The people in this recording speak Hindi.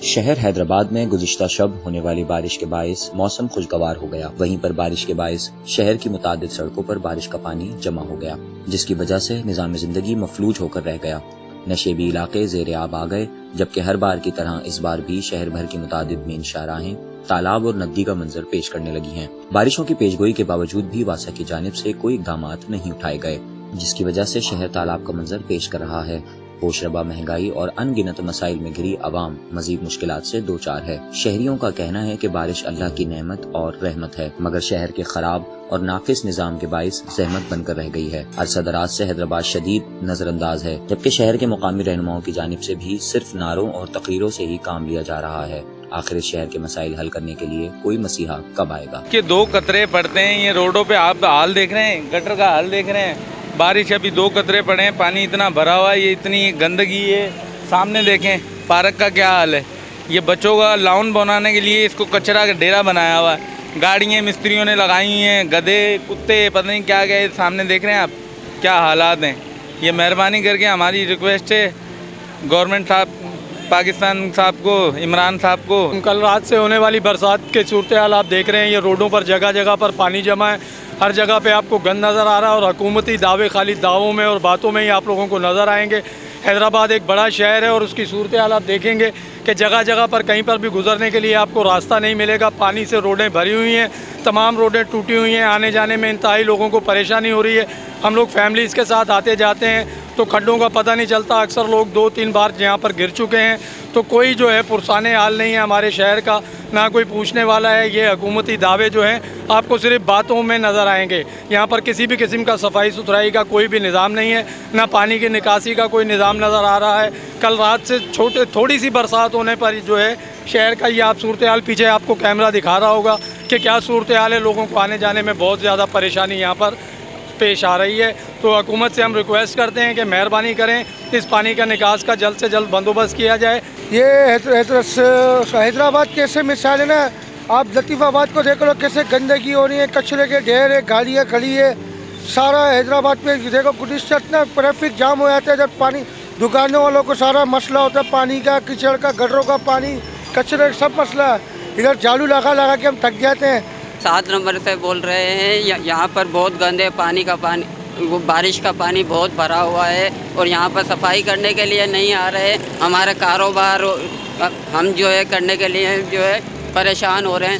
शहर हैदराबाद में गुज़िश्ता शब होने वाली बारिश के बाइस मौसम खुशगवार हो गया। वहीं पर बारिश के बाइस शहर की मुतादिद सड़कों पर बारिश का पानी जमा हो गया, जिसकी वजह से निज़ाम ज़िंदगी मफलूज होकर रह गया। नशेबी इलाके ज़ेरे आब आ गए, जबकि हर बार की तरह इस बार भी शहर भर की मुतादिद मेन शाहराहें तालाब और नदी का मंजर पेश करने लगी हैं। बारिशों की पेशगोई के बावजूद भी वासा की जानिब से कोई इक़दामात नहीं उठाए गए, जिसकी वजह से शहर तालाब का मंजर पेश कर रहा है। पोशरबा महंगाई और अनगिनत मसाइल में घिरी अवाम मजीद मुश्किलात से दो चार है। शहरियों का कहना है कि बारिश अल्लाह की नेमत और रहमत है, मगर शहर के खराब और नाफिस निज़ाम के बाइस जहमत बनकर रह गई है। अरसा दराज से हैदराबाद शदीद नजरअंदाज है, जबकि शहर के मुकामी रहनुमाओं की जानिब से भी सिर्फ नारों और तकरीरों से ही काम लिया जा रहा है। आखिर शहर के मसाइल हल करने के लिए कोई मसीहा कब आएगा? कि 2 कतरे पड़ते हैं, ये रोडों पे आप हाल देख रहे हैं, गटर का हाल देख रहे हैं। बारिश अभी 2 कतरे पड़े हैं, पानी इतना भरा हुआ है, ये इतनी गंदगी है। सामने देखें पार्क का क्या हाल है। ये बच्चों का लाउन बनाने के लिए इसको कचरा का डेरा बनाया हुआ है। गाड़ियाँ मिस्त्रियों ने लगाई हैं, गधे कुत्ते पता नहीं क्या क्या, सामने देख रहे हैं आप क्या हालात हैं। ये मेहरबानी करके हमारी रिक्वेस्ट है गवर्नमेंट साहब, पाकिस्तान साहब को, इमरान साहब को। कल रात से होने वाली बरसात के सूरत हाल आप देख रहे हैं। ये रोडों पर जगह जगह पर पानी जमा है, हर जगह पे आपको गंद नज़र आ रहा है और हुकूमती दावे खाली दावों में और बातों में ही आप लोगों को नज़र आएंगे। हैदराबाद एक बड़ा शहर है और उसकी सूरत हाल आप देखेंगे कि जगह जगह पर कहीं पर भी गुजरने के लिए आपको रास्ता नहीं मिलेगा। पानी से रोडें भरी हुई हैं, तमाम रोडें टूटी हुई हैं, आने जाने में इंतहाई लोगों को परेशानी हो रही है। हम लोग फैमिलीज़ के साथ आते जाते हैं तो खड्डों का पता नहीं चलता। अक्सर लोग 2-3 बार यहाँ पर गिर चुके हैं, तो कोई जो है पुरसाने हाल नहीं है हमारे शहर का, ना कोई पूछने वाला है। ये हुकूमती दावे जो हैं आपको सिर्फ बातों में नज़र आएंगे। यहाँ पर किसी भी किस्म का सफाई सुथराई का कोई भी निज़ाम नहीं है, ना पानी की निकासी का कोई निज़ाम नज़र आ रहा है। कल रात से थोड़ी सी बरसात होने पर जो है शहर का ये आप सूरत हाल, पीछे आपको कैमरा दिखा रहा होगा कि क्या सूरत हाल है। लोगों को आने जाने में बहुत ज़्यादा परेशानी यहाँ पर पेश आ रही है। तो हुकूमत से हम रिक्वेस्ट करते हैं कि मेहरबानी करें, इस पानी का निकास का जल्द से जल्द बंदोबस्त किया जाए। ये हैदराबाद कैसे मिसाल है ना, आप लतीफ़ाबाद को देख लो कैसे गंदगी हो रही है, कचरे के ढेर है, गाड़ियाँ खड़ी है। सारा हैदराबाद में देखो गुज़िश्ता इतना ट्रैफिक जाम हो जाता है जब पानी, दुकानों वालों को सारा मसला होता है पानी का, कीचड़ का, गटरों का पानी, कचरे का सब मसला है। इधर झाड़ू लगा के हम थक जाते हैं। 7 नंबर से बोल रहे हैं, यहाँ पर बहुत गंदे पानी का पानी, वो बारिश का पानी बहुत भरा हुआ है और यहाँ पर सफाई करने के लिए नहीं आ रहे। हमारा कारोबार हम जो है करने के लिए जो है परेशान हो रहे हैं।